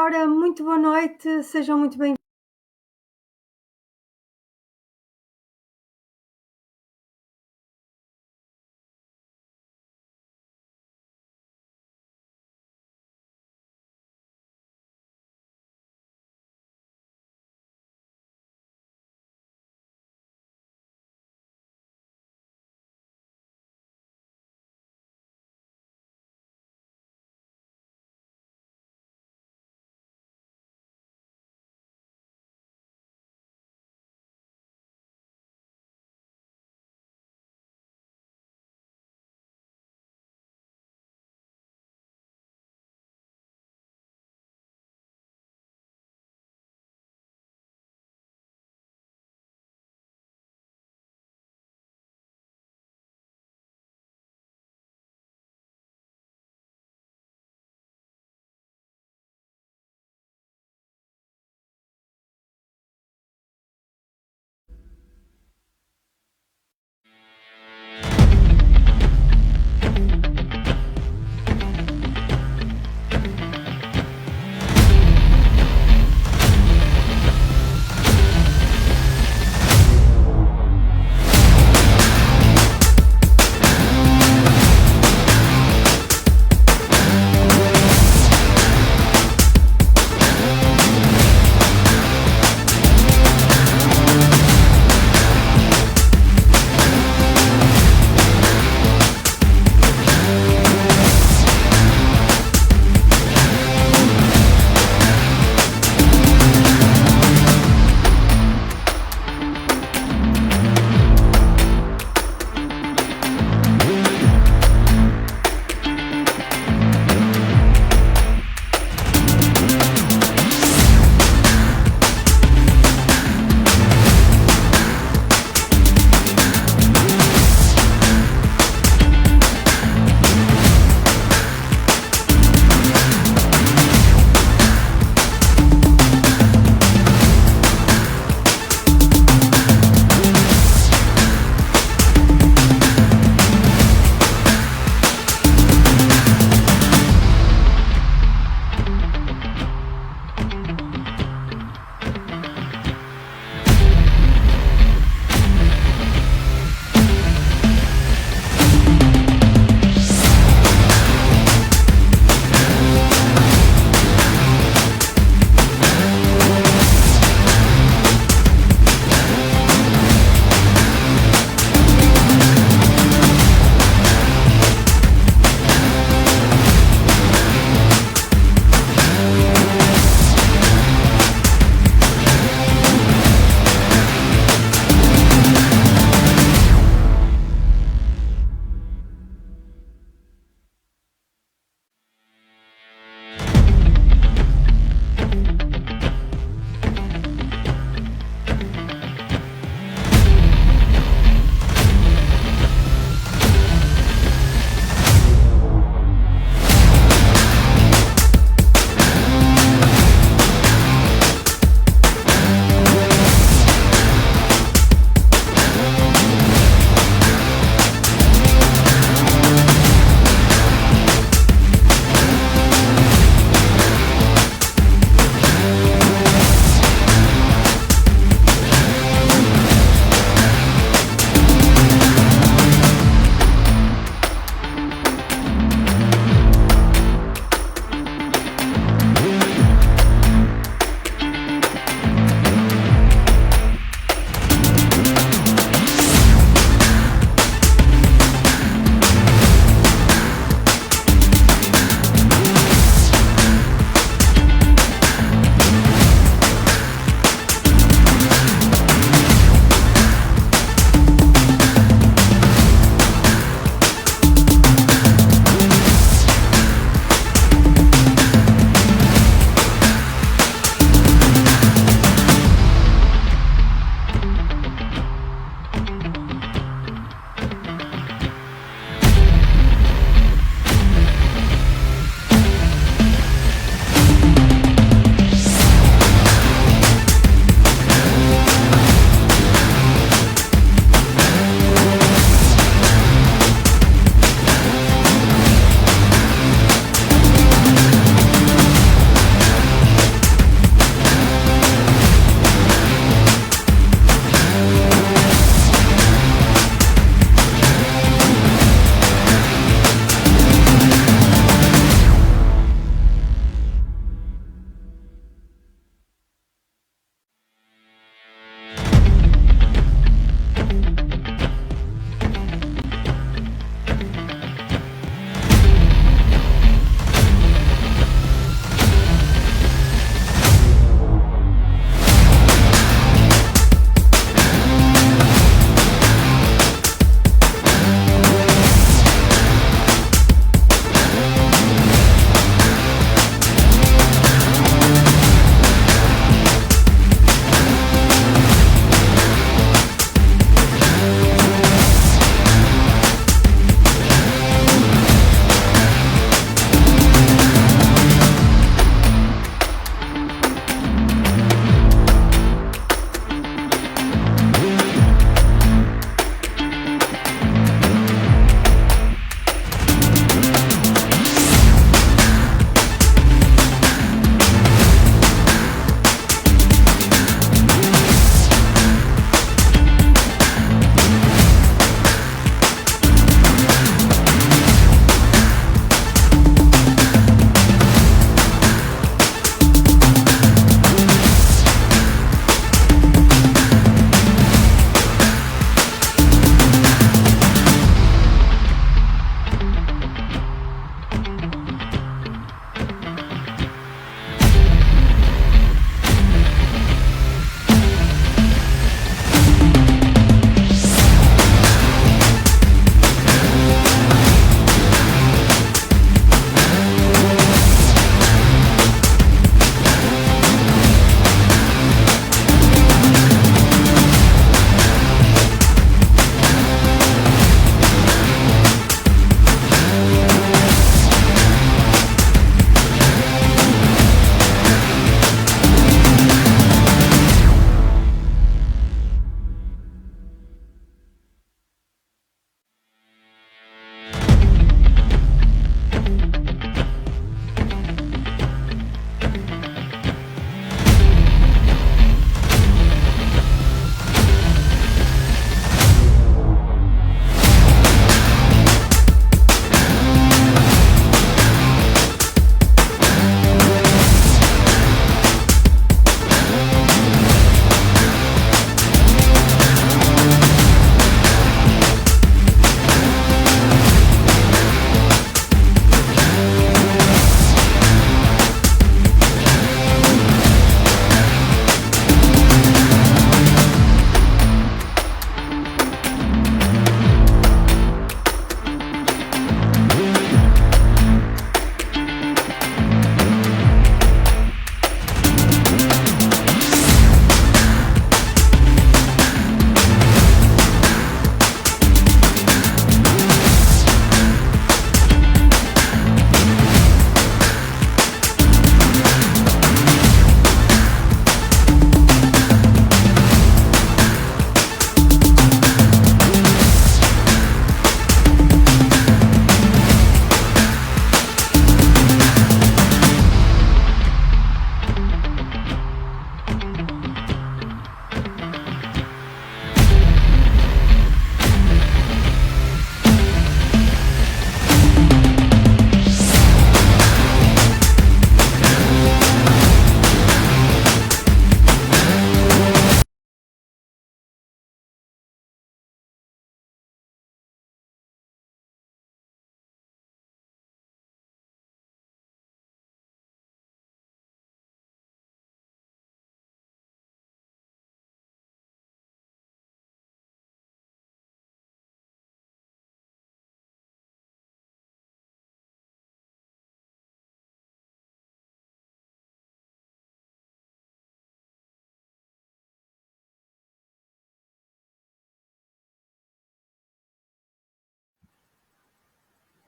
Ora, muito boa noite, sejam muito bem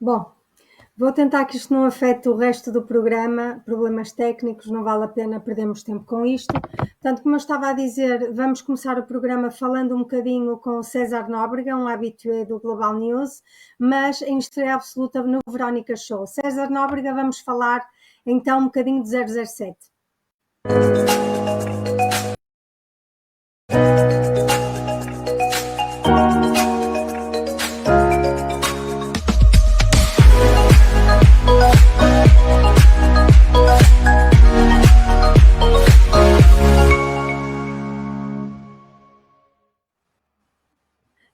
Bom, vou tentar que isto não afete o resto do programa, problemas técnicos, não vale a pena perdermos tempo com isto. Portanto, como eu estava a dizer, vamos começar o programa falando um bocadinho com o César Nóbrega, um habitué do Global News, mas em estreia absoluta no Verónica Show. César Nóbrega, vamos falar então um bocadinho de 007.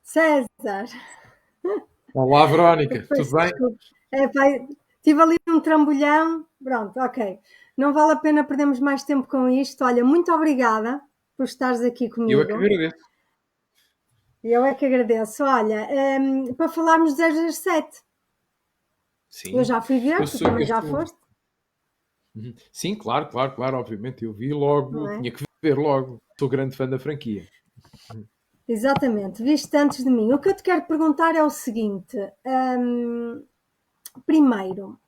César! Olá, Verónica, tudo bem? Tive ali um trambolhão. Pronto, ok. Não vale a pena perdermos mais tempo com isto. Olha, muito obrigada por estares aqui Eu é que comigo. agradeço. Eu é que agradeço. Olha, para falarmos de 007. Sim, Eu já fui ver, eu tu sou, também eu já sou. foste, Sim, claro, obviamente. Eu vi não logo, é? tinha que ver logo. Sou grande fã da franquia. Exatamente, viste antes de mim. O que eu te quero perguntar é o seguinte: primeiro,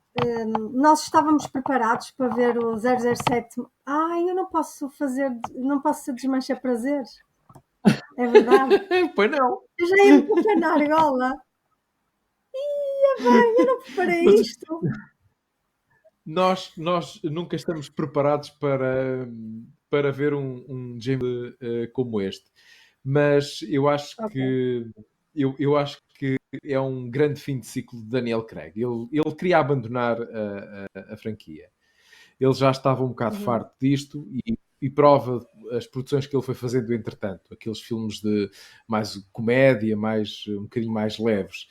nós estávamos preparados para ver o 007. Ai, eu não posso fazer, não posso ser desmancha prazeres. É verdade. Pois não. Eu já ia me colocar na argola. Ia bem, eu não preparei Mas isto. nós nunca estamos preparados para ver um James como este. Mas eu acho Ok. que eu acho que é um grande fim de ciclo de Daniel Craig. Ele queria abandonar a franquia. Ele já estava um bocado Uhum. farto disto e prova as produções que ele foi fazendo entretanto, aqueles filmes de mais comédia, um bocadinho mais leves.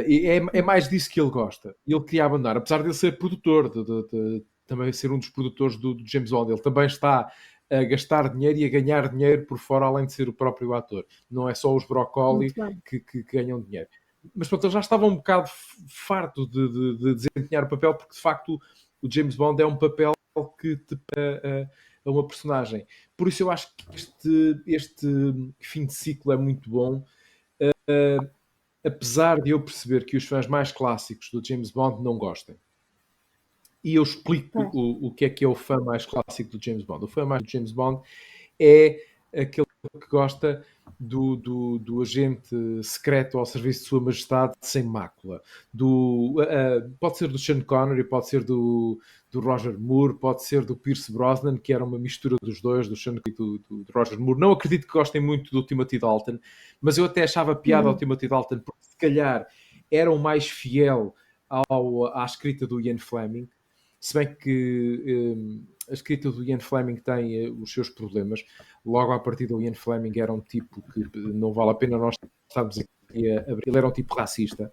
E é mais disso que ele gosta. Ele queria abandonar, apesar de ele ser produtor, de também ser um dos produtores do James Bond. Ele também está a gastar dinheiro e a ganhar dinheiro por fora, além de ser o próprio ator. Não é só os Muito Broccoli bem. que ganham dinheiro. Mas pronto, ele já estava um bocado farto de desempenhar o papel, porque de facto o James Bond é um papel que te a uma personagem. Por isso eu acho que este fim de ciclo é muito bom, apesar de eu perceber que os fãs mais clássicos do James Bond não gostem. E eu explico Pois. o que é o fã mais clássico do James Bond. O fã mais do James Bond é aquele que gosta do agente secreto ao serviço de Sua Majestade sem mácula. Pode ser do Sean Connery, pode ser do Roger Moore, pode ser do Pierce Brosnan, que era uma mistura dos dois, do Sean Connery e do Roger Moore. Não acredito que gostem muito do Timothy Dalton, mas eu até achava piada ao Timothy Dalton, porque se calhar era o mais fiel à escrita do Ian Fleming, se bem que a escrita do Ian Fleming tem os seus problemas. Logo à partida, o Ian Fleming era um tipo que não vale a pena nós estarmos aqui a abrir. Ele era um tipo racista.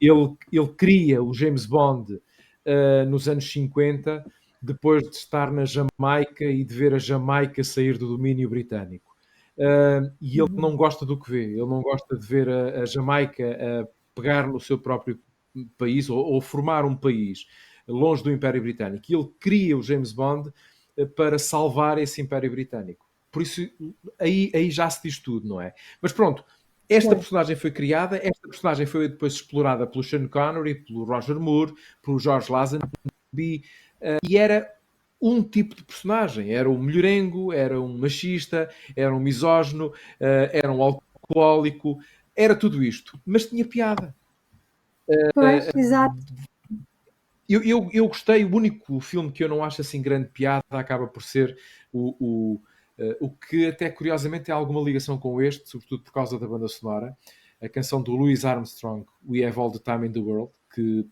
Ele cria o James Bond nos anos 50, depois de estar na Jamaica e de ver a Jamaica sair do domínio britânico. E ele não gosta do que vê. Ele não gosta de ver a Jamaica pegar no seu próprio país ou formar um país longe do Império Britânico. E ele cria o James Bond para salvar esse Império Britânico. Por isso, aí já se diz tudo, não é? Mas pronto, esta personagem foi criada, esta personagem foi depois explorada pelo Sean Connery, pelo Roger Moore, pelo George Lazenby, e era um tipo de personagem. Era um mulherengo, era um machista, era um misógino, era um alcoólico, era tudo isto. Mas tinha piada. Pois, exato. Eu gostei, o único filme que eu não acho assim grande piada acaba por ser o que até curiosamente tem alguma ligação com este, sobretudo por causa da banda sonora, a canção do Louis Armstrong, We Have All the Time in the World, que,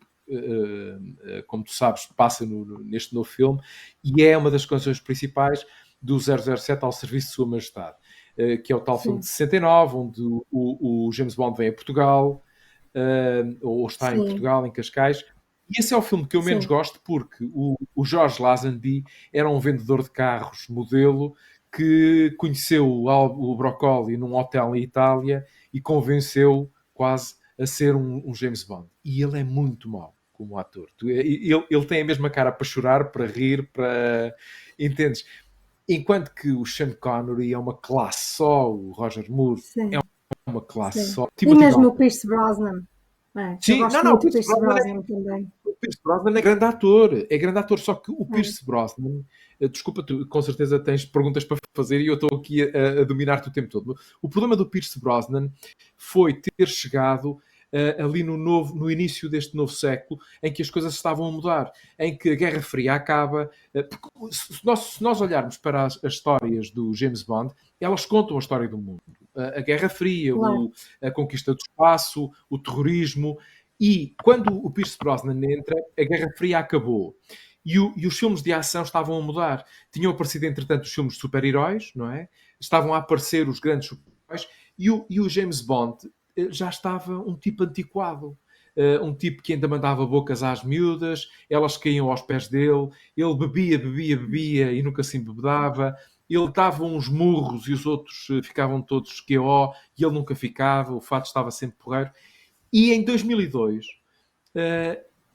como tu sabes, passa neste novo filme, e é uma das canções principais do 007 ao serviço de Sua Majestade, que é o tal filme de 69, onde o James Bond vem a Portugal, ou está em Sim, Portugal, em Cascais. E esse é o filme que eu menos sim. gosto, porque o George Lazenby era um vendedor de carros modelo que conheceu o Broccoli num hotel em Itália e convenceu quase a ser um James Bond. E ele é muito mau como ator. Ele tem a mesma cara para chorar, para rir, para... Entendes? Enquanto que o Sean Connery é uma classe só, o Roger Moore é Sim, uma classe sim. só. E Timothy mesmo o Dalton. Pierce Brosnan. Eu Sim, gosto não, o muito do Pierce Pierce Brosnan Brosnan também. o Pierce Brosnan é grande ator, só que o Pierce Brosnan, desculpa, tu com certeza tens perguntas para fazer e eu estou aqui a dominar-te o tempo todo. O problema do Pierce Brosnan foi ter chegado ali no início deste novo século, em que as coisas estavam a mudar, em que a Guerra Fria acaba. Porque se nós olharmos para as histórias do James Bond, elas contam a história do mundo. A Guerra Fria, Claro, a conquista do espaço, o terrorismo. E quando o Pierce Brosnan entra, a Guerra Fria acabou. E os filmes de ação estavam a mudar. Tinham aparecido, entretanto, os filmes de super-heróis, não é? Estavam a aparecer os grandes super-heróis. E o James Bond já estava um tipo antiquado. Um tipo que ainda mandava bocas às miúdas, elas caíam aos pés dele, ele bebia e nunca se embebedava, ele dava uns murros e os outros ficavam todos QO e ele nunca ficava, o fato estava sempre porreiro. E em 2002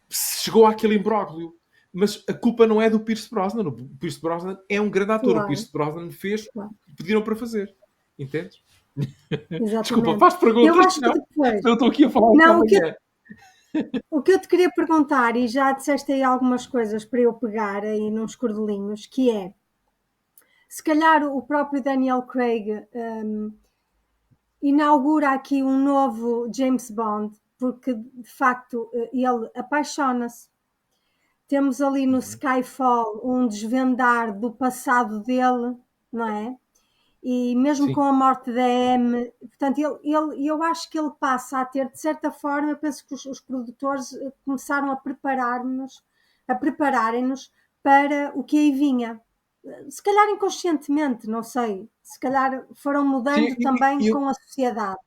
chegou àquele imbróglio. Mas a culpa não é do Pierce Brosnan. O Pierce Brosnan é um grande ator. O claro, Pierce Brosnan fez claro. o que pediram para fazer. Entendes? Desculpa, Exatamente. faz Eu perguntas, acho que não? depois. Eu estou aqui a falar até Não, amanhã. o que eu te queria perguntar, e já disseste aí algumas coisas para eu pegar aí nos cordelinhos, que é, se calhar o próprio Daniel Craig inaugura aqui um novo James Bond, porque de facto ele apaixona-se. Temos ali no Skyfall um desvendar do passado dele, não é? E mesmo com Sim. a morte da M, portanto, eu acho que ele passa a ter, de certa forma, eu penso que os produtores começaram a prepararem-nos para o que aí vinha. Se calhar inconscientemente, não sei. Se calhar foram Sim, mudando também eu, com a sociedade,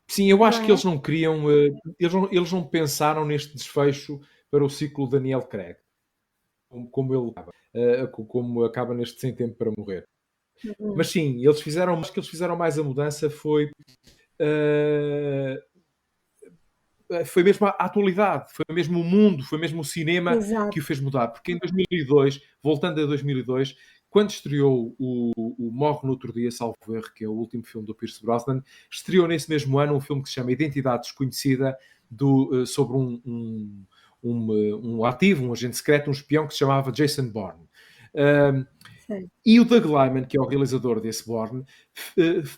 sim, eu não acho que eles é? não queriam. Eles não pensaram neste desfecho para o ciclo Daniel Craig, como ele acaba, como acaba neste Sem Tempo para Morrer. Uhum. Mas sim, eles fizeram, acho que eles fizeram mais a mudança uh, foi mesmo a atualidade, foi mesmo o mundo, foi mesmo o cinema que o Exato. fez mudar. Porque em 2002, voltando a 2002, quando estreou o Morre no Outro Dia, salvo erro, que é o último filme do Pierce Brosnan, estreou nesse mesmo ano um filme que se chama Identidade Desconhecida, sobre um ativo, um agente secreto, um espião que se chamava Jason Bourne. Sei. E o Doug Liman, que é o realizador desse Bourne,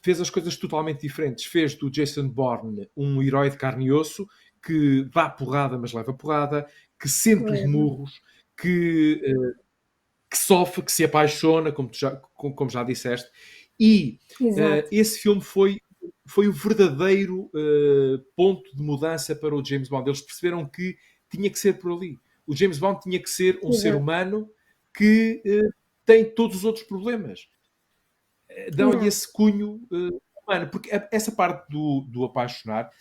fez as coisas totalmente diferentes. Fez do Jason Bourne um herói de carne e osso, que dá porrada, mas leva porrada, que sente os Leva. murros, que sofre, que se apaixona, como já disseste. E Exato. esse filme foi o verdadeiro ponto de mudança para o James Bond. Eles perceberam que tinha que ser por ali. O James Bond tinha que ser um ser Exato. humano que tem todos os outros problemas. Dão-lhe Exato. esse cunho humano, porque essa parte do apaixonar,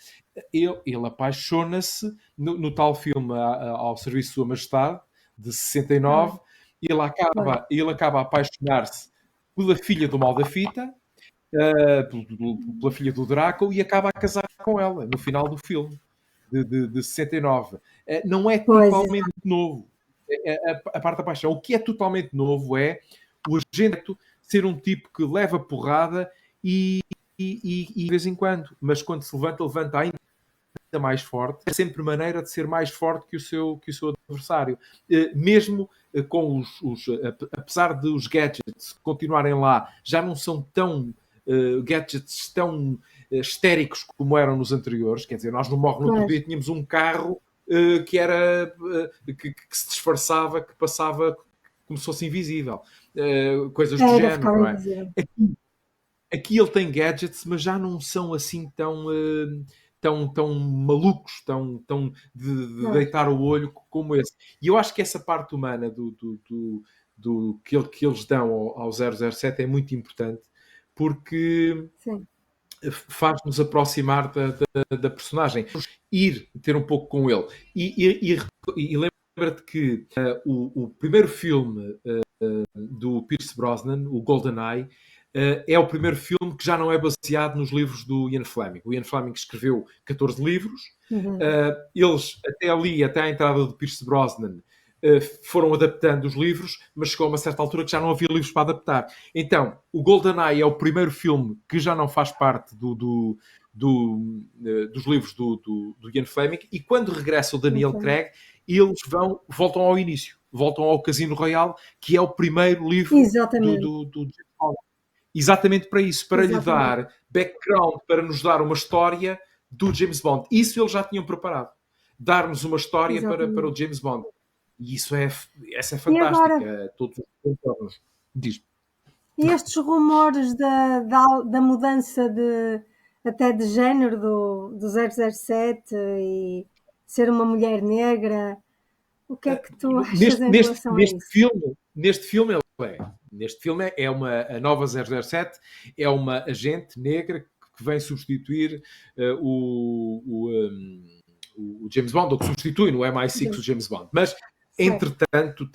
ele apaixona-se no tal filme ao Serviço de Sua Majestade, de 69, Pois. ele acaba a apaixonar-se pela filha do Mal da Fita, pela filha do Draco, e acaba a casar com ela no final do filme, de 69. Não é Pois, totalmente novo a parte da paixão. O que é totalmente novo é o agente ser um tipo que leva porrada e de vez em quando, mas quando se levanta ainda mais forte, é sempre maneira de ser mais forte que o seu adversário. Mesmo com apesar de os gadgets continuarem lá, já não são tão gadgets tão histéricos como eram nos anteriores. Quer dizer, nós no Morro no Outro pois. Dia tínhamos um carro que era que se disfarçava, que passava como se fosse invisível. Coisas do Era, género, ficava não é? invisível. Aqui ele tem gadgets, mas já não são assim tão malucos, tão de Pois. deitar o olho como esse. E eu acho que essa parte humana que eles dão ao 007 é muito importante, porque Sim. faz-nos aproximar da personagem, ir ter um pouco com ele. E lembra-te que o primeiro filme do Pierce Brosnan, o GoldenEye, é o primeiro filme que já não é baseado nos livros do Ian Fleming. O Ian Fleming escreveu 14 livros. Uhum. Eles, até à entrada do Pierce Brosnan, foram adaptando os livros, mas chegou a uma certa altura que já não havia livros para adaptar. Então, o GoldenEye é o primeiro filme que já não faz parte dos livros do Ian Fleming, e quando regressa o Daniel Craig, eles voltam ao início, voltam ao Casino Royale, que é o primeiro livro do James Bond. Exatamente para isso, para lhe dar background, para nos dar uma história do James Bond. Isso eles já tinham preparado. Dar-nos uma história para o James Bond. E essa é fantástica. Agora, todos os contornos. Diz. E estes rumores da mudança até de género do 007 e ser uma mulher negra, o que é que tu achas em relação a isso? Neste filme é a nova 007, é uma agente negra que vem substituir o James Bond, ou que substitui no MI6 o James Bond. Mas, entretanto,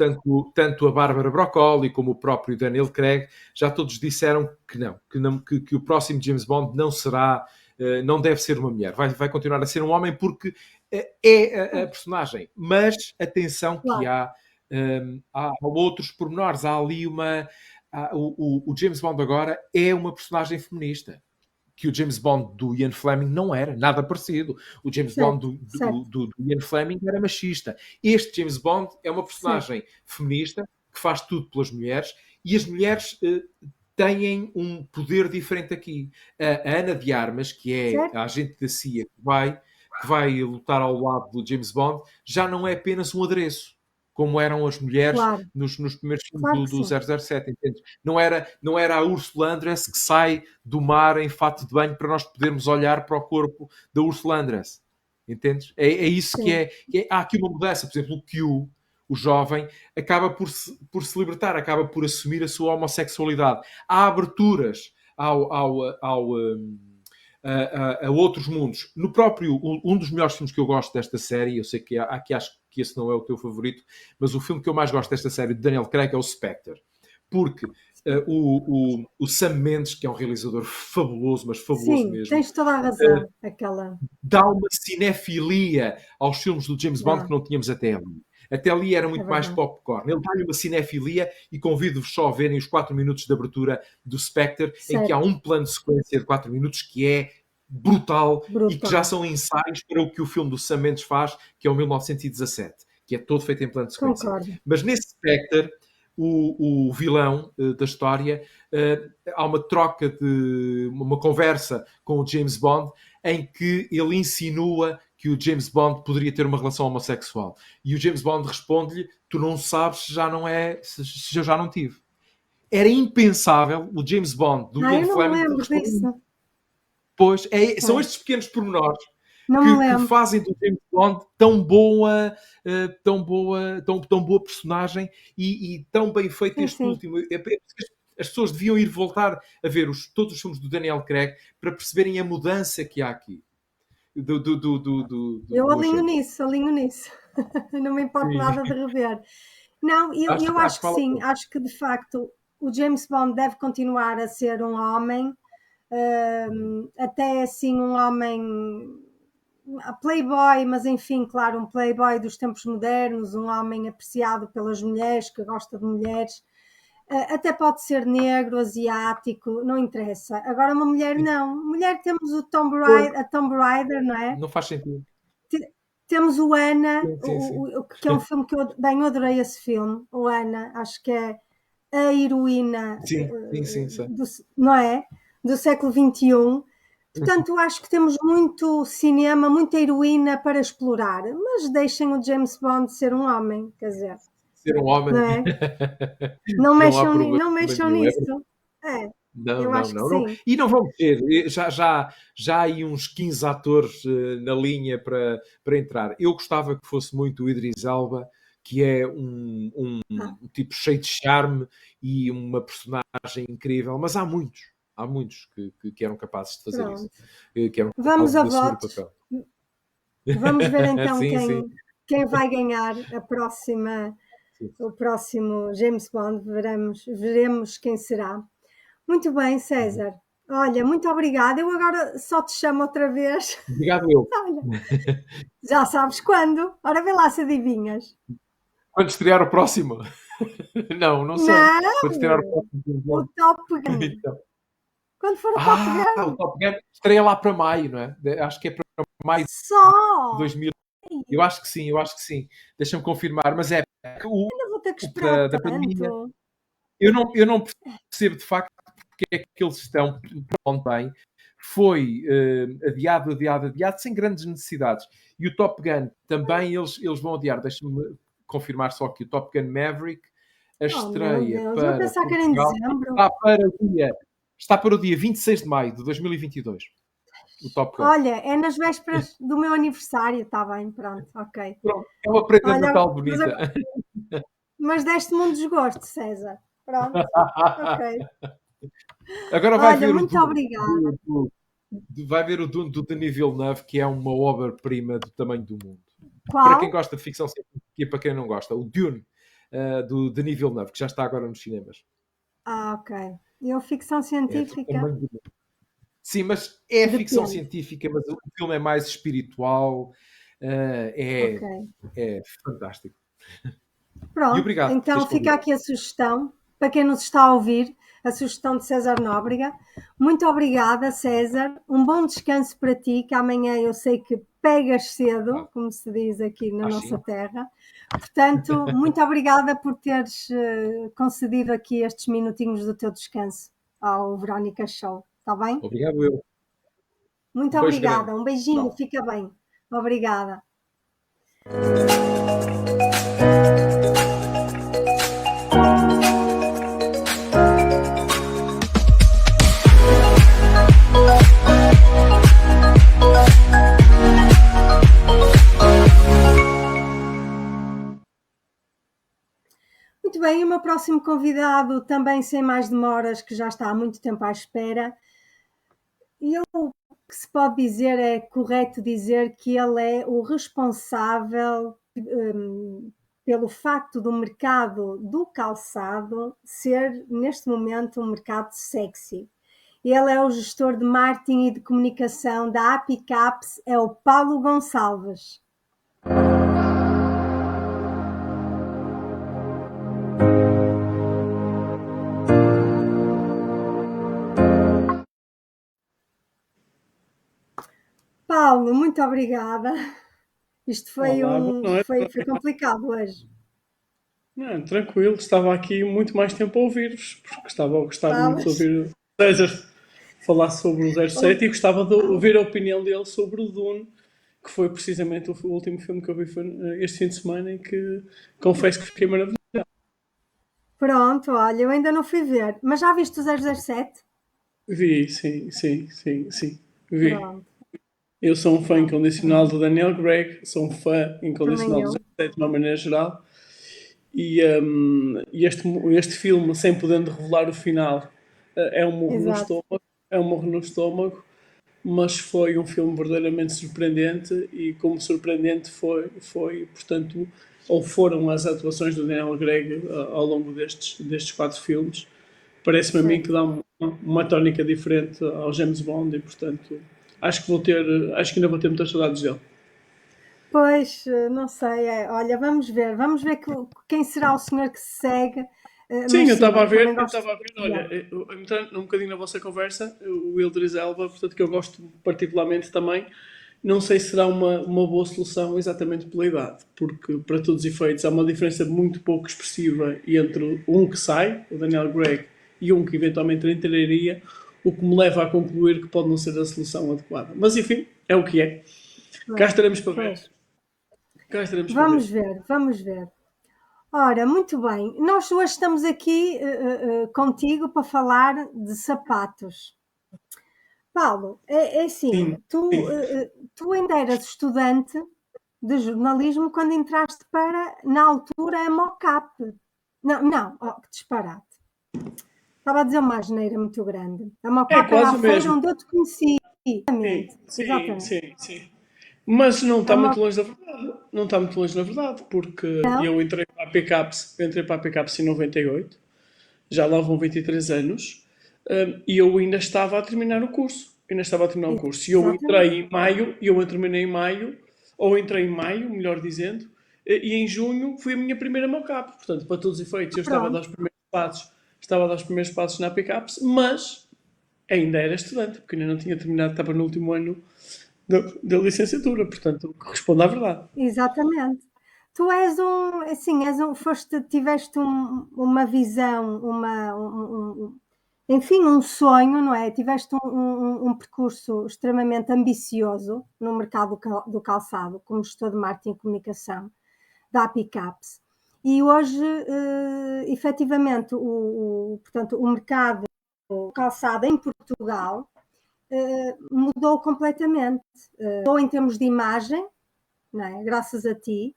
tanto a Bárbara Broccoli como o próprio Daniel Craig já todos disseram que o próximo James Bond não deve ser uma mulher, vai continuar a ser um homem, porque é a personagem. Mas atenção que há outros pormenores. Há ali o James Bond agora é uma personagem feminista, que o James Bond do Ian Fleming não era, nada parecido. O James Bond do Ian Fleming era machista. Este James Bond é uma personagem feminista, que faz tudo pelas mulheres, e as mulheres têm um poder diferente aqui. A Ana de Armas, que é a agente da CIA que vai lutar ao lado do James Bond, já não é apenas um adereço, como eram as mulheres nos primeiros filmes do 007, entende? Não era a Ursula Andress que sai do mar em fato de banho para nós podermos olhar para o corpo da Ursula Andress, entendes? É isso que é. Há aqui uma mudança. Por exemplo, o Q, o jovem, acaba por se libertar, acaba por assumir a sua homossexualidade. Há aberturas a outros mundos. No próprio, um dos melhores filmes que eu gosto desta série, eu sei que acho que esse não é o teu favorito, mas o filme que eu mais gosto desta série de Daniel Craig é o Spectre, porque o Sam Mendes, que é um realizador fabuloso, mas fabuloso mesmo. Tens toda a razão. Dá uma cinefilia aos filmes do James Bond que não tínhamos até ali. Até ali era muito mais popcorn. Ele dá-lhe uma cinefilia, e convido-vos só a verem os 4 minutos de abertura do Spectre, em que há um plano de sequência de 4 minutos que é brutal e que já são ensaios para o que o filme do Sam Mendes faz, que é o 1917, que é todo feito em plano de sequência. Concordo. Mas nesse Spectre, o vilão da história, há uma troca uma conversa com o James Bond, em que ele insinua que o James Bond poderia ter uma relação homossexual. E o James Bond responde-lhe: tu não sabes se eu já não tive. Era impensável o James Bond do Ian Fleming responder. Pois, são estes pequenos pormenores que fazem do James Bond tão boa personagem e tão bem feito este último. As pessoas deviam voltar a ver todos os filmes do Daniel Craig para perceberem a mudança que há aqui. Eu alinho nisso. Não me importa nada de rever. Não, eu acho que sim. Acho que, de facto, o James Bond deve continuar a ser um homem, até assim um homem playboy, mas enfim, claro, um playboy dos tempos modernos, um homem apreciado pelas mulheres, que gosta de mulheres. Até pode ser negro, asiático, não interessa. Agora uma mulher não. Mulher, temos a Tomb Raider, não é? Não faz sentido. Temos o Ana, que é um filme que eu adorei esse filme. O Ana, acho que é a heroína não é? Do século XXI. Portanto, acho que temos muito cinema, muita heroína para explorar, mas deixem o James Bond ser um homem, quer dizer. Ser um homem. Não é? Não mexam nisso. Eu acho que sim. E não vão ter. Já há aí uns 15 atores na linha para entrar. Eu gostava que fosse muito o Idris Elba, que é um tipo cheio de charme e uma personagem incrível, mas há muitos que eram capazes de fazer isso. Vamos a votos. Vamos ver então quem vai ganhar o próximo James Bond. Veremos quem será. Muito bem, César. Olha, muito obrigada. Eu agora só te chamo outra vez. Obrigado eu. Olha, já sabes quando. Ora, vê lá se adivinhas. Quando estrear o próximo? Não sei. Não, quando estrear o próximo. O Top Gun. Quando for o Top O Gun. Top Gun estreia lá para maio, não é? Acho que é para maio de Só! 2000. Eu acho que sim. Deixa-me confirmar, mas é o Ainda vou ter que esperar da pandemia. tanto. Eu não percebo de facto porque é que eles estão pronto bem. Foi adiado, sem grandes necessidades. E o Top Gun também eles vão adiar. Deixa-me confirmar só que o Top Gun Maverick, a Oh, meu estreia Deus, eu para pensava que era em Portugal dezembro. está para o dia 26 de maio de 2022. O Top Gun. Olha, é nas vésperas do meu aniversário, está bem, pronto, ok. Pronto, é uma prenda de Olha, Natal bonita. mas deste-me um desgosto, César. Pronto, ok. Agora vai Olha, ver o muito Dune. obrigada. Vai ver o Dune do Denis Villeneuve, que é uma obra-prima do tamanho do mundo. Para quem Qual? gosta de ficção científica e para quem não gosta, o Dune do Denis Villeneuve, que já está agora nos cinemas. Ok. Eu, ficção É do científica, tamanho do mundo. Sim, mas é ficção depende. científica, mas o filme é mais espiritual. Ok. É fantástico. E Pronto, obrigado por então teres fica convidado. aqui a sugestão, para quem nos está a ouvir, a sugestão de César Nóbrega. Muito obrigada, César. Um bom descanso para ti, que amanhã eu sei que pegas cedo, Ah, como se diz aqui na nossa sim. terra. Portanto, muito obrigada por teres concedido aqui estes minutinhos do teu descanso ao Verónica Show. Está bem? Obrigado eu. Muito Um beijo grande. obrigada. Um beijinho. Tchau. Fica bem. Obrigada. Muito bem, o meu próximo convidado, também sem mais demoras, que já está há muito tempo à espera. E o que se pode dizer, é correto dizer que ele é o responsável pelo facto do mercado do calçado ser, neste momento, um mercado sexy. Ele é o gestor de marketing e de comunicação da Apicaps, é o Paulo Gonçalves. Paulo, muito obrigada. Isto foi Olá, boa noite. foi complicado hoje. Não, tranquilo, estava aqui muito mais tempo a ouvir-vos, porque estava a gostar muito de Estavas. ouvir o César falar sobre o 07 e gostava de ouvir a opinião dele sobre o Dune, que foi precisamente o último filme que eu vi este fim de semana e que confesso que fiquei maravilhado. Pronto, olha, eu ainda não fui ver. Mas já viste o 007? Vi, sim, vi. Pronto, Eu sou um fã pronto. incondicional do Daniel Craig, sou um fã Também incondicional do eu. 07 de uma maneira geral. E este filme, sem podendo revelar o final, é um murro no Exato. estômago, é um murro no estômago, mas foi um filme verdadeiramente surpreendente e como surpreendente portanto, ou foram as atuações do Daniel Craig ao longo destes 4 filmes. Parece-me a mim Sim. que dá uma tónica diferente ao James Bond e, portanto, acho que ainda vou ter muitas saudades dele. Pois, não sei. Olha, vamos ver quem será o senhor que se segue. Sim, Mas sim, eu também eu gosto estava a ver, olha, dele. entrando um bocadinho na vossa conversa, o Idris Elba, portanto, que eu gosto particularmente também, não sei se será uma boa solução exatamente pela idade, porque para todos os efeitos há uma diferença muito pouco expressiva entre um que sai, o Daniel Craig, e um que eventualmente entraria, o que me leva a concluir que pode não ser a solução adequada. Mas enfim, é o que é. Cá estaremos para ver. Pois. Cá estaremos para Vamos ver. ver, vamos ver. Ora, muito bem. Nós hoje estamos aqui contigo para falar de sapatos. Paulo, é assim, Sim, sim. tu ainda eras estudante de jornalismo quando entraste para, na altura, a Mocap. Não, não, oh, que disparate. Estava a dizer uma asneira muito grande. A É Mocap era quase a o feira mesmo. onde eu te conheci. Sim, Exatamente, sim, exatamente. sim, sim. Mas não A está muito Mocap, longe da verdade. Não está muito longe da verdade, porque não? eu entrei para a Pickups em 98, já lá vão 23 anos, e eu ainda estava a terminar o curso. Ainda estava a terminar o curso. E eu Exatamente. entrei em maio, e eu terminei em maio, ou entrei em maio, melhor dizendo, e em junho foi a minha primeira mocap. Portanto, para todos os efeitos, eu estava a dar Pronto. os primeiros passos, estava a dar os primeiros passos na Pickups, mas ainda era estudante, porque ainda não tinha terminado, estava no último ano da licenciatura, portanto, respondo à verdade. Exatamente. Tu és assim, tiveste uma visão, enfim, um sonho, não é? Tiveste um percurso extremamente ambicioso no mercado do calçado, como gestor de marketing e comunicação da Apicaps. E hoje, efetivamente, portanto, o mercado do calçado em Portugal mudou completamente. Mudou em termos de imagem, não é? Graças a ti.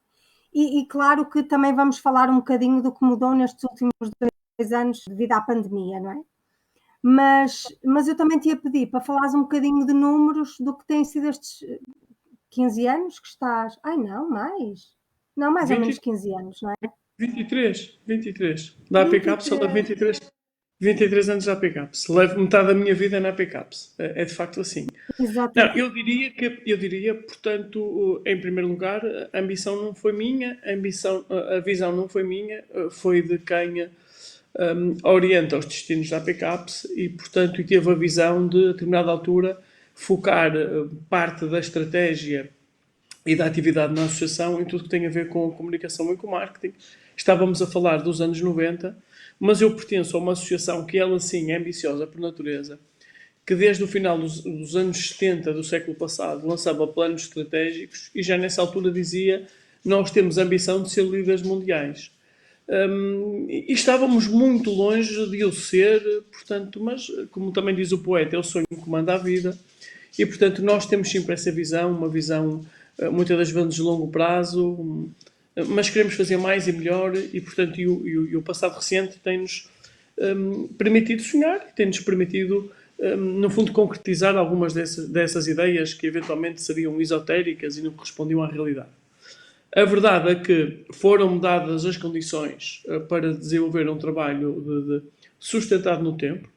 E claro que também vamos falar um bocadinho do que mudou nestes últimos 2 anos devido à pandemia, não é? Mas eu também te ia pedir para falares um bocadinho de números do que têm sido estes 15 anos que estás. Ai, não, mais. Não, mais ou 20, menos 15 anos, não é? 23. Da APCAPS só dá 23 anos da APCAPS. Levo metade da minha vida na APCAPS. É de facto assim. Não, Exatamente. eu diria, portanto, em primeiro lugar, a ambição não foi minha, a visão não foi minha, foi de quem orienta os destinos da APCAPS e, portanto, teve a visão de, a determinada altura, focar parte da estratégia e da atividade na associação em tudo que tem a ver com comunicação e com marketing. Estávamos a falar dos anos 90, mas eu pertenço a uma associação que ela sim é ambiciosa por natureza, que desde o final dos anos 70 do século passado lançava planos estratégicos e já nessa altura dizia: nós temos a ambição de ser líderes mundiais. E estávamos muito longe de o ser, portanto, mas como também diz o poeta, é o sonho que comanda a vida. E portanto nós temos sempre essa visão, uma visão muitas das vezes de longo prazo, mas queremos fazer mais e melhor e portanto o passado recente tem-nos permitido sonhar, tem-nos permitido no fundo concretizar algumas dessas ideias que eventualmente seriam esotéricas e não correspondiam à realidade. A verdade é que foram dadas as condições para desenvolver um trabalho sustentado no tempo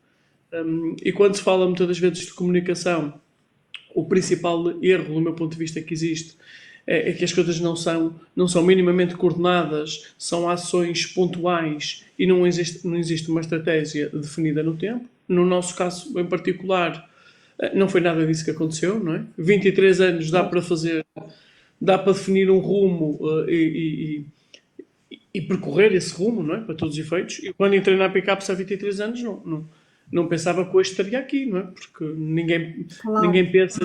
e quando se fala muitas das vezes de comunicação, o principal erro, do meu ponto de vista, que existe é que as coisas não são minimamente coordenadas, são ações pontuais e não existe uma estratégia definida no tempo. No nosso caso, em particular, não foi nada disso que aconteceu, não é? 23 anos dá para definir um rumo e percorrer esse rumo, não é? Para todos os efeitos. E quando entrei na APCAPS há 23 anos, não pensava que hoje estaria aqui, não é? Porque Claro. ninguém pensa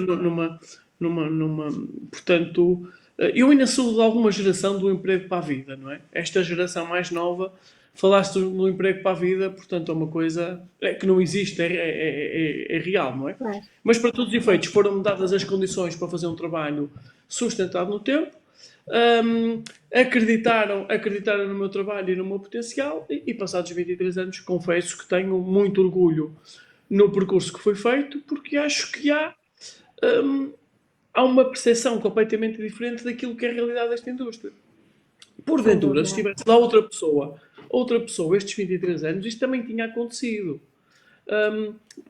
portanto, eu ainda sou de alguma geração do emprego para a vida, não é? Esta geração mais nova, falaste do emprego para a vida, portanto é uma coisa que não existe, é real, não é? É. Mas para todos os efeitos foram-me dadas as condições para fazer um trabalho sustentado no tempo, acreditaram no meu trabalho e no meu potencial e passados 23 anos confesso que tenho muito orgulho no percurso que foi feito porque acho que há uma percepção completamente diferente daquilo que é a realidade desta indústria. Porventura, se tivesse lá outra pessoa estes 23 anos, isto também tinha acontecido.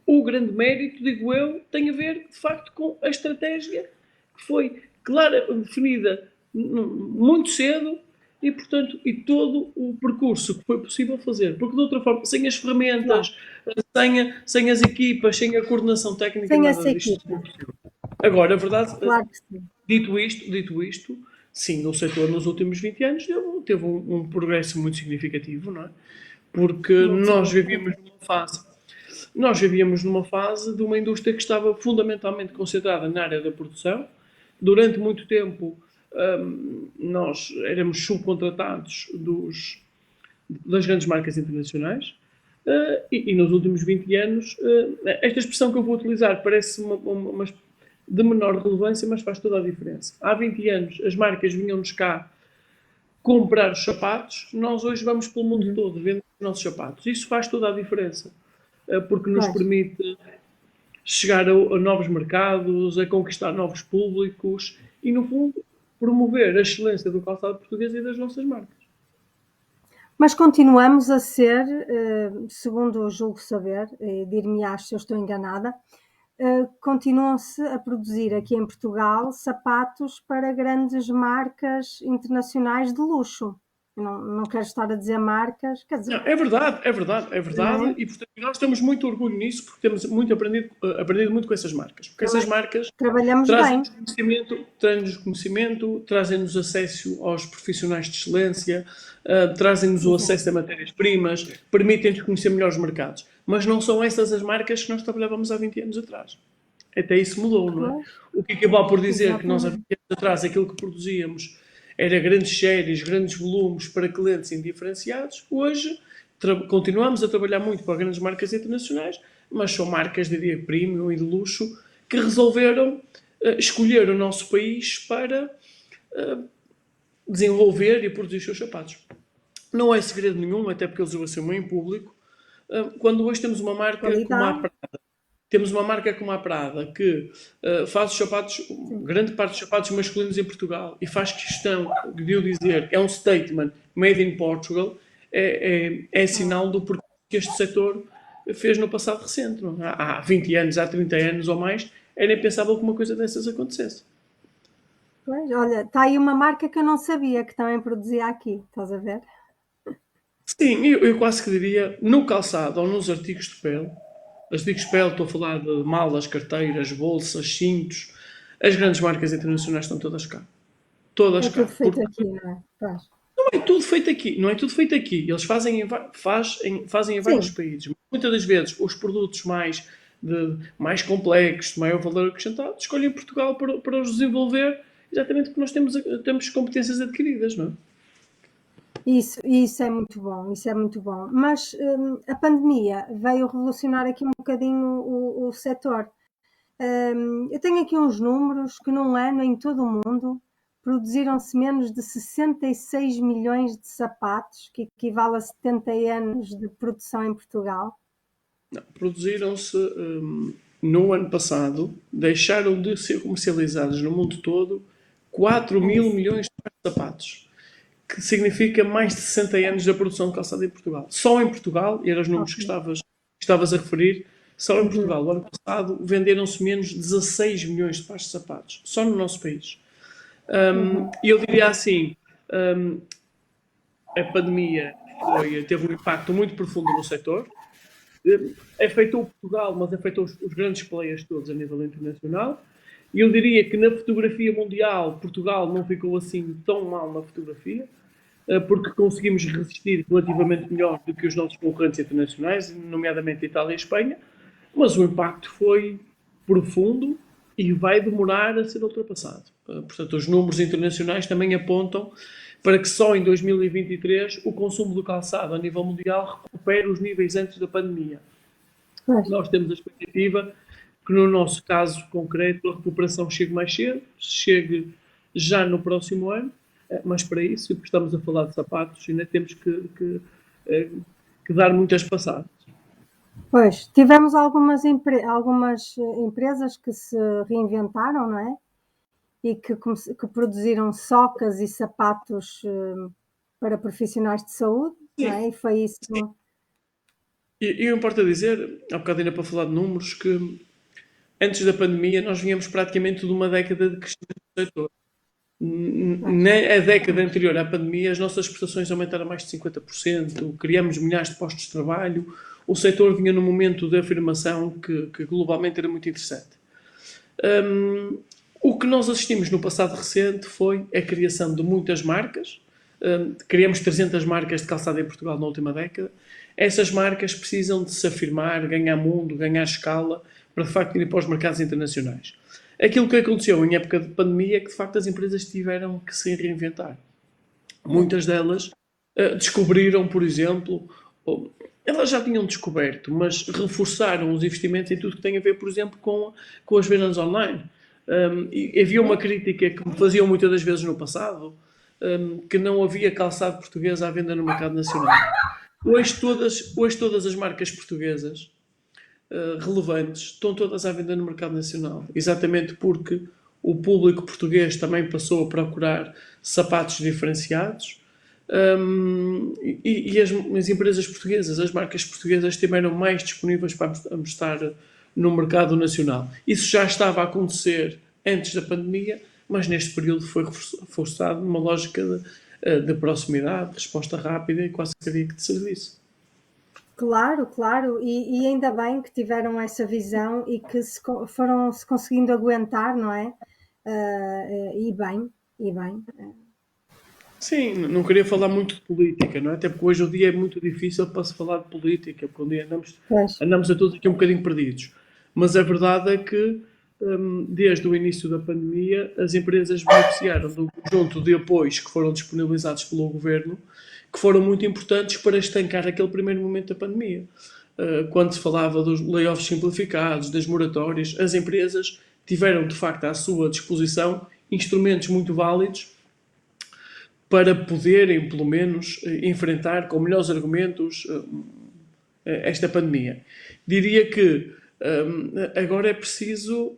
O grande mérito, digo eu, tem a ver, de facto, com a estratégia que foi clara, definida muito cedo e, portanto, e todo o percurso que foi possível fazer. Porque, de outra forma, sem as ferramentas, sem as equipas, sem a coordenação técnica, Sem nada essa disto equipa. é possível. Agora, a verdade, Claro que sim. dito isto, sim, o setor nos últimos 20 anos teve um progresso muito significativo, não é? Porque Muito significativo. nós vivíamos numa fase de uma indústria que estava fundamentalmente concentrada na área da produção. Durante muito tempo, nós éramos subcontratados das grandes marcas internacionais. E nos últimos 20 anos, esta expressão que eu vou utilizar parece uma de menor relevância, mas faz toda a diferença. Há 20 anos, as marcas vinham-nos cá comprar os sapatos, nós hoje vamos pelo mundo todo vender os nossos sapatos. Isso faz toda a diferença, porque nos Pois. permite chegar a novos mercados, a conquistar novos públicos e, no fundo, promover a excelência do calçado português e das nossas marcas. Mas continuamos a ser, segundo julgo saber, dir-me-ás se eu estou enganada, continuam-se a produzir aqui em Portugal sapatos para grandes marcas internacionais de luxo. Eu não quero estar a dizer marcas, quer dizer, Não, é verdade, é verdade, é verdade. não é? E portanto, nós temos muito orgulho nisso porque temos muito aprendido muito com essas marcas. Porque essas marcas Trabalhamos bem. trazem-nos conhecimento, trazem-nos acesso aos profissionais de excelência, trazem-nos o acesso a matérias-primas, permitem-nos conhecer melhor os mercados. Mas não são essas as marcas que nós trabalhávamos há 20 anos atrás. Até isso mudou, não é? Pois, O que acabou por dizer que nós há 20 exatamente. anos atrás aquilo que produzíamos era grandes séries, grandes volumes para clientes indiferenciados. Hoje continuamos a trabalhar muito para grandes marcas internacionais, mas são marcas, diria, premium e de luxo que resolveram escolher o nosso país para desenvolver e produzir os seus sapatos. Não é segredo nenhum, até porque eles o assumem em público. Quando hoje temos uma marca como a Qualidade, temos uma marca como a Prada que faz os sapatos, grande parte dos sapatos masculinos em Portugal e faz questão de o dizer, é um statement made in Portugal, é sinal do porquê que este setor fez no passado recente. Não é? Há 20 anos, há 30 anos ou mais, era impensável que uma coisa dessas acontecesse. pois, olha, está aí uma marca que eu não sabia que também produzia aqui, estás a ver? Sim, eu quase que diria, no calçado ou nos artigos de pele, artigos de pele, estou a falar de malas, carteiras, bolsas, cintos, as grandes marcas internacionais estão todas cá. Todas É tudo cá. feito Porque aqui, não é? Pois. não é tudo feito aqui. Não é tudo feito aqui. Eles fazem em vários Sim, países. Muitas das vezes, os produtos mais complexos, de maior valor acrescentado, escolhem Portugal para os desenvolver, exatamente porque nós temos competências adquiridas, não é? isso é muito bom, isso é muito bom. Mas a pandemia veio revolucionar aqui um bocadinho o setor. Eu tenho aqui uns números que num ano em todo o mundo produziram-se menos de 66 milhões de sapatos, que equivale a 70 anos de produção em Portugal. Não. Produziram-se no ano passado, deixaram de ser comercializados no mundo todo 4 É mil isso. milhões de pares de sapatos, que significa mais de 60 anos da produção de calçado em Portugal. Só em Portugal, e eram os números Ok. que estavas a referir, só em Uhum. Portugal, o ano passado, venderam-se menos de 16 milhões de pares de sapatos, só no nosso país. Uhum. E eu diria assim, a pandemia teve um impacto muito profundo no setor, afetou Portugal, mas afetou os grandes players todos a nível internacional. E eu diria que na fotografia mundial, Portugal não ficou assim tão mal na fotografia, porque conseguimos resistir relativamente melhor do que os nossos concorrentes internacionais, nomeadamente Itália e Espanha, mas o impacto foi profundo e vai demorar a ser ultrapassado. Portanto, os números internacionais também apontam para que só em 2023 o consumo do calçado a nível mundial recupere os níveis antes da pandemia. Pois. Nós temos a expectativa que no nosso caso concreto a recuperação chegue mais cedo, chegue já no próximo ano, mas para isso, porque estamos a falar de sapatos, ainda temos que dar muitas passadas. Pois, tivemos algumas empresas que se reinventaram, não é? E que produziram socas e sapatos para profissionais de saúde, não é? E foi isso. E eu importa dizer, há bocado ainda para falar de números, que antes da pandemia nós vínhamos praticamente de uma década de crescimento do setor. Na década anterior à pandemia, as nossas prestações aumentaram mais de 50%, criamos milhares de postos de trabalho, o setor vinha num momento de afirmação que globalmente era muito interessante. O que nós assistimos no passado recente foi a criação de muitas marcas. Criamos 300 marcas de calçado em Portugal na última década. Essas marcas precisam de se afirmar, ganhar mundo, ganhar escala, para de facto ir para os mercados internacionais. Aquilo que aconteceu em época de pandemia é que de facto as empresas tiveram que se reinventar. Muitas delas descobriram, por exemplo, elas já tinham descoberto, mas reforçaram os investimentos em tudo que tem a ver, por exemplo, com as vendas online. E havia uma crítica que me faziam muitas das vezes no passado, que não havia calçado português à venda no mercado nacional. Hoje todas as marcas portuguesas relevantes estão todas à venda no mercado nacional, exatamente porque o público português também passou a procurar sapatos diferenciados, e as empresas portuguesas, as marcas portuguesas estiveram mais disponíveis para mostrar no mercado nacional. Isso já estava a acontecer antes da pandemia, mas neste período foi reforçado numa lógica de de proximidade, resposta rápida e quase que digo de serviço. Claro, claro, e ainda bem que tiveram essa visão e que foram se conseguindo aguentar, não é? E bem, e bem. Sim, não queria falar muito de política, não é? Até porque hoje o dia é muito difícil para se falar de política, porque um dia Pois, andamos a todos aqui um bocadinho perdidos. Mas a verdade é que, desde o início da pandemia, as empresas beneficiaram de um conjunto de apoios que foram disponibilizados pelo governo, que foram muito importantes para estancar aquele primeiro momento da pandemia. Quando se falava dos layoffs simplificados, das moratórias, as empresas tiveram, de facto, à sua disposição instrumentos muito válidos para poderem, pelo menos, enfrentar com melhores argumentos esta pandemia. Diria que agora é preciso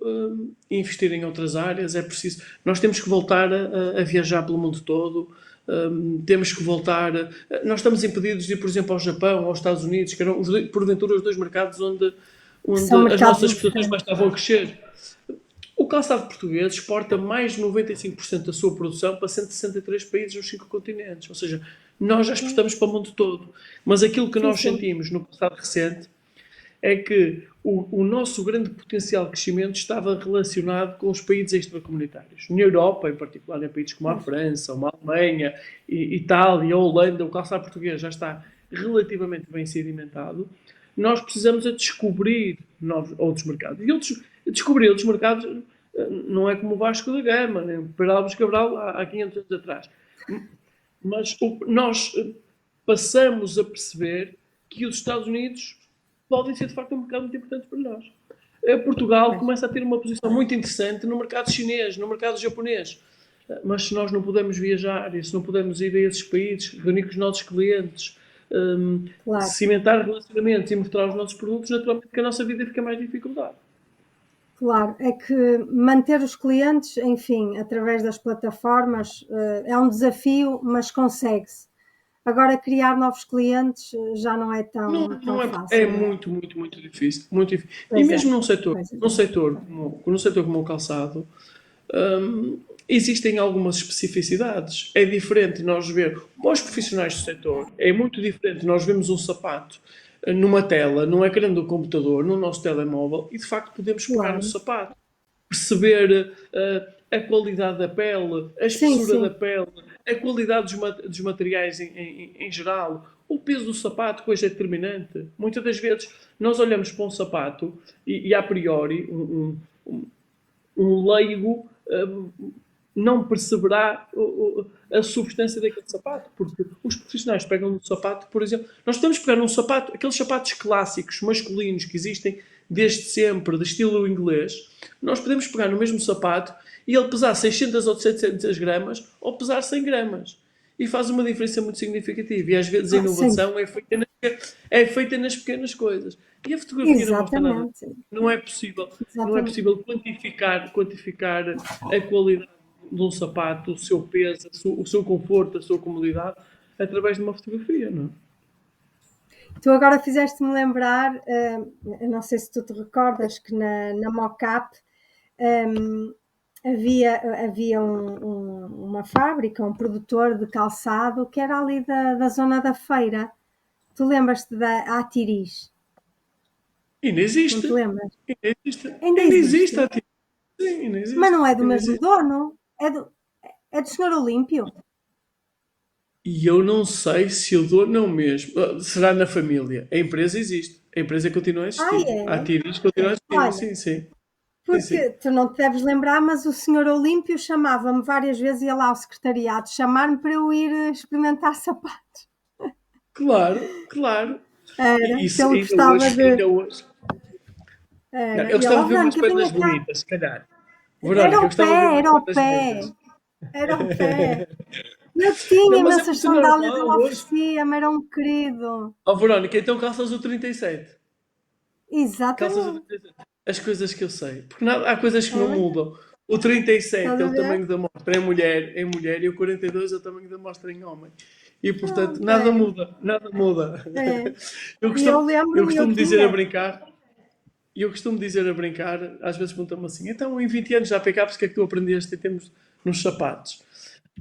investir em outras áreas, é preciso. Nós temos que voltar a viajar pelo mundo todo, temos que voltar. Nós estamos impedidos de ir, por exemplo, ao Japão, aos Estados Unidos, que eram, porventura, os dois mercados onde são as mercados nossas exportações importantes. mais estavam a crescer. O calçado português exporta mais de 95% da sua produção para 163 países nos 5 continentes. Ou seja, nós já exportamos para o mundo todo. Mas aquilo que Sim, nós sim. sentimos no passado recente é que o nosso grande potencial de crescimento estava relacionado com os países extracomunitários. Na Europa, em particular, em países como a França, uma Alemanha, Itália, Holanda, o calçado português já está relativamente bem sedimentado. Nós precisamos de descobrir outros mercados. E descobrir outros mercados não é como o Vasco da Gama, nem o Pedro Álvares Cabral há 500 anos atrás. Mas nós passamos a perceber que os Estados Unidos podem ser, de facto, um mercado muito importante para nós. Portugal começa a ter uma posição muito interessante no mercado chinês, no mercado japonês. Mas se nós não pudermos viajar e se não pudermos ir a esses países, reunir com os nossos clientes, Claro. cimentar relacionamentos e mostrar os nossos produtos, naturalmente que a nossa vida fica mais dificuldade. Claro, é que manter os clientes, enfim, através das plataformas, é um desafio, mas consegue-se. Agora, criar novos clientes já não é tão Não é, fácil, é não é? muito, muito, muito difícil. Muito difícil. E Pois é, mesmo num setor, pois é. num setor como o calçado, existem algumas especificidades. É diferente nós ver, para os profissionais do setor, é muito diferente nós vemos um sapato numa tela, num ecrã do computador, no nosso telemóvel, e de facto podemos pegar no Claro. sapato, perceber a qualidade da pele, a Sim, espessura sim. da pele, a qualidade dos materiais em geral, o peso do sapato, coisa determinante. Muitas das vezes nós olhamos para um sapato e a priori um leigo não perceberá a substância daquele sapato, porque os profissionais pegam no sapato, por exemplo, nós podemos pegar num sapato, aqueles sapatos clássicos, masculinos, que existem desde sempre, de estilo inglês, nós podemos pegar no mesmo sapato e ele pesar 600 ou 700 gramas ou pesar 100 gramas. E faz uma diferença muito significativa. E às vezes a inovação é feita nas pequenas coisas. E a fotografia não mostra nada. Exatamente. Não é possível, não é Exatamente. possível quantificar a qualidade de um sapato, o seu peso, o seu conforto, a sua comodidade, através de uma fotografia, não é? Tu agora fizeste-me lembrar, eu não sei se tu te recordas, que na Mocap havia uma fábrica, um produtor de calçado que era ali da zona da feira. Tu lembras-te da Atiris? Ainda Não existe. te lembras? Ainda existe. Ainda Ainda existe. existe. Sim, ainda existe. Mas não é do Ainda mesmo existe. dono, é do Senhor Olímpio. E eu não sei se o dono é o mesmo. Será na família. A empresa existe. A empresa continua a existir. É? A Atiris continua a existir. Olha, Sim, sim. porque tu não te deves lembrar, mas o Senhor Olímpio chamava-me várias vezes, ia lá ao secretariado chamar-me para eu ir experimentar sapatos. Claro, claro. Era, E que ele ainda gostava hoje, de... ainda hoje. Não, Era. eu E ele, gostava de ver umas Verónica, pernas venha cá. bonitas, se calhar. Era Verónica, eu o gostava de ver pé, umas era o pernas pé. bonitas. Era o pé. Eu tinha Não, mas é imensas muito sandálias, ele normal hoje. oferecia-me, era um querido. Oh, Verónica, então calças o 37. Calças o Exatamente. 37. As coisas que eu sei. Porque há coisas que não É, mudam. O 37 estás é a o ver? tamanho da mostra em mulher, e o 42 é o tamanho da mostra em homem. E, portanto, Pronto, nada muda, nada muda. é. Eu E eu costumo, eu lembro-me, eu costumo dizer a tinha. brincar, às vezes perguntam-me assim, então em 20 anos já picapes, o que é que tu aprendeste em termos nos sapatos?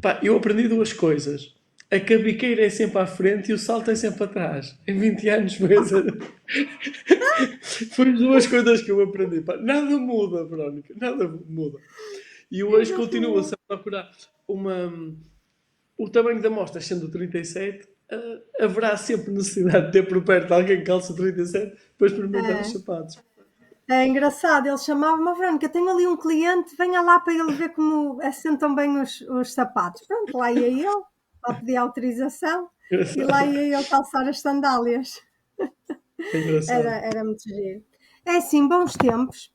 Pá, eu aprendi duas coisas. A cabiqueira é sempre à frente e o salto é sempre atrás. Em 20 anos foi foi as duas coisas que eu aprendi. Pá, nada muda, Verónica, nada muda. E hoje continua-se a procurar uma, o tamanho da amostra sendo 37, haverá sempre necessidade de ter por perto alguém que calça 37 para experimentar os sapatos. É engraçado, ele chamava-me: "Oh, Verónica, tenho ali um cliente, venha lá para ele ver como assentam bem os sapatos." Pronto, lá ia eu, lá pedi autorização e lá ia eu calçar as sandálias. É engraçado. Era muito giro. É assim, bons tempos.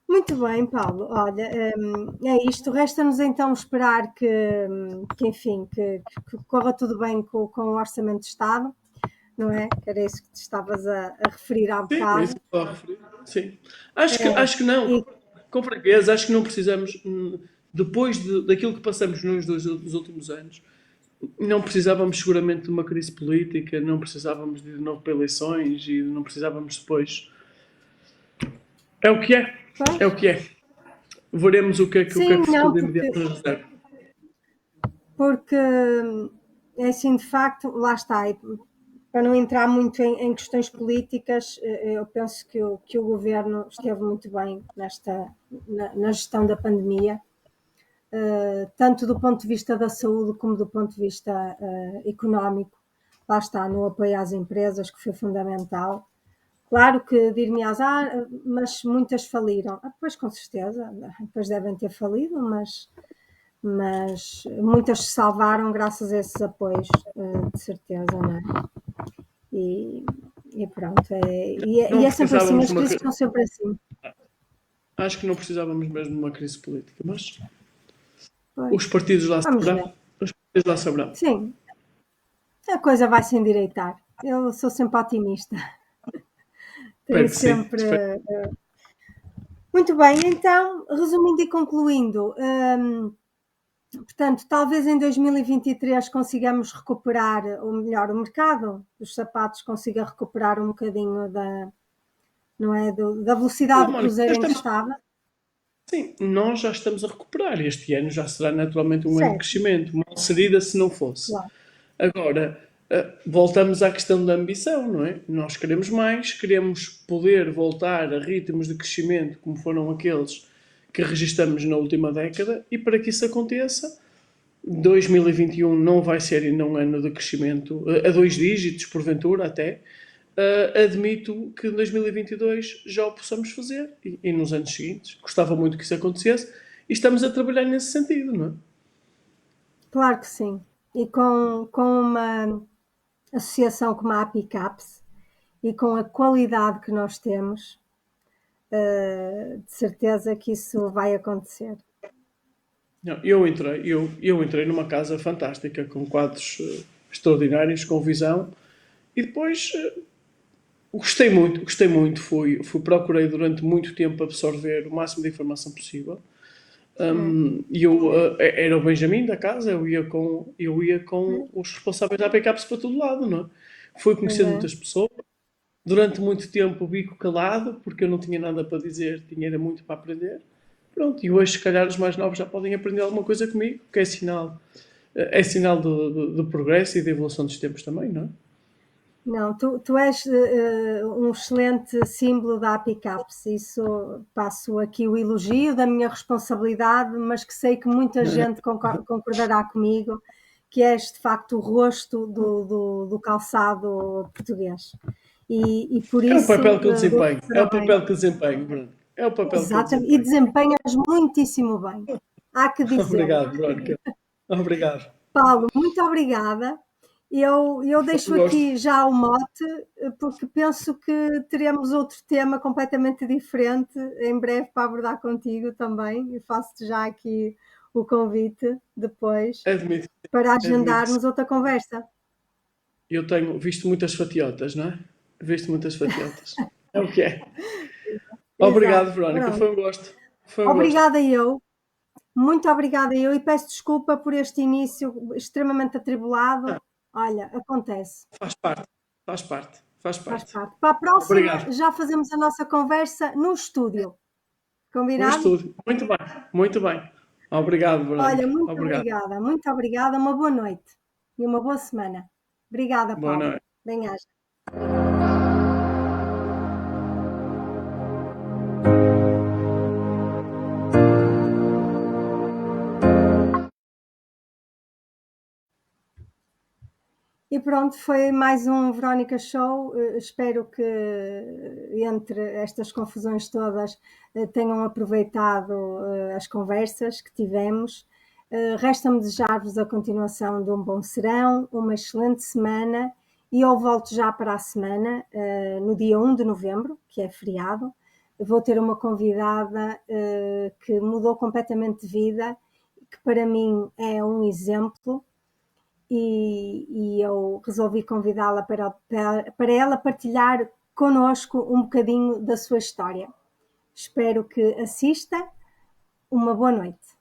Muito bem, Paulo. Olha, é isto. Resta-nos então esperar que enfim, que corra tudo bem com o Orçamento de Estado, não é? Que era isso que te estavas a referir há Sim, é isso bocado. que estou a referir. Sim. Acho que não. E, Com franqueza, acho que não precisamos, depois daquilo que passamos nos dos últimos anos, não precisávamos seguramente de uma crise política, não precisávamos de novo para eleições e não precisávamos depois. É o que é. pois, É o que é. Veremos o que é que sim, o não, futuro imediato nos reserva. porque é assim, de facto, lá está. E para não entrar muito em questões políticas, eu penso que o governo esteve muito bem na gestão da pandemia. Tanto do ponto de vista da saúde como do ponto de vista económico. Lá está, no apoio às empresas, que foi fundamental. Claro que dir-me-ás, mas muitas faliram. Pois, com certeza, depois devem ter falido, mas muitas se salvaram graças a esses apoios, de certeza, não é? E pronto, Não e é sempre assim, precisávamos as de uma. crises são sempre assim. Acho que não precisávamos mesmo de uma crise política, mas Pois, os partidos lá vamos ver. saberão. Os partidos lá saberão. Sim, a coisa vai se endireitar. Eu sou sempre otimista. Tenho Espero que sim. sempre. Muito bem, então, resumindo e concluindo, portanto, talvez em 2023 consigamos recuperar, ou melhor, o mercado dos sapatos consiga recuperar um bocadinho não é, da Oh, velocidade de Mónica, cruzeiro em que estava. sim, nós já estamos a recuperar. Este ano já será naturalmente um ano de Certo, crescimento. Mal seria se não fosse. claro. Agora, voltamos à questão da ambição, não é? Nós queremos mais, queremos poder voltar a ritmos de crescimento como foram aqueles que registramos na última década, e para que isso aconteça, 2021 não vai ser ainda um ano de crescimento a dois dígitos, porventura até. Admito que em 2022 já o possamos fazer e nos anos seguintes. Gostava muito que isso acontecesse e estamos a trabalhar nesse sentido, não é? Claro que sim. E com uma associação como a APICAPS e com a qualidade que nós temos, de certeza que isso vai acontecer. Não, eu entrei numa casa fantástica, com quadros extraordinários, com visão, e depois gostei muito, procurei durante muito tempo absorver o máximo de informação possível. E era o Benjamin da casa, eu ia com os responsáveis da Backups para todo lado, não é? Fui Pois conhecendo é. muitas pessoas, durante muito tempo o bico calado, porque eu não tinha nada para dizer, era muito para aprender. Pronto, e hoje, se calhar, os mais novos já podem aprender alguma coisa comigo, que é sinal do progresso e da evolução dos tempos também, não é? Não, tu és um excelente símbolo da APICAPS. Isso passo aqui o elogio da minha responsabilidade, mas que sei que muita gente concordará comigo, que és de facto o rosto do calçado português. E por É o isso papel que eu dou-te desempenho, é o parabéns. papel que desempenho, Bruno. É o papel que eu Exatamente, e desempenho. desempenhas muitíssimo bem. Há que dizê-lo. Obrigado, Verónica. Obrigado. Paulo, muito obrigada. Eu Foi um deixo gosto. aqui já o mote, porque penso que teremos outro tema completamente diferente em breve para abordar contigo também. E faço-te já aqui o convite depois Admito, para admito que sim. agendarmos outra conversa. Eu tenho visto muitas fatiotas, não é? Visto muitas fatiotas. É o que é. Exato. Obrigado, Verónica. Pronto. Foi um gosto. Foi um gosto. Obrigada eu, muito obrigada eu, e peço desculpa por este início extremamente atribulado. Olha, acontece. Faz parte. Faz parte. Faz Faz parte. parte. Para a próxima, Obrigado. já fazemos a nossa conversa no estúdio. No Combinado? estúdio. Muito bem. Muito bem. Obrigado, Verónica. Olha, Obrigado. muito obrigada, uma boa noite e uma boa semana. Obrigada, Boa Paulo. noite. Bem-aja. E pronto, foi mais um Verónica Show. Espero que entre estas confusões todas tenham aproveitado as conversas que tivemos. Resta-me desejar-vos a continuação de um bom serão, uma excelente semana e eu volto já para a semana, no dia 1 de novembro, que é feriado. Vou ter uma convidada que mudou completamente de vida, que para mim é um exemplo e eu resolvi convidá-la para ela partilhar connosco um bocadinho da sua história. Espero que assista. Uma boa noite.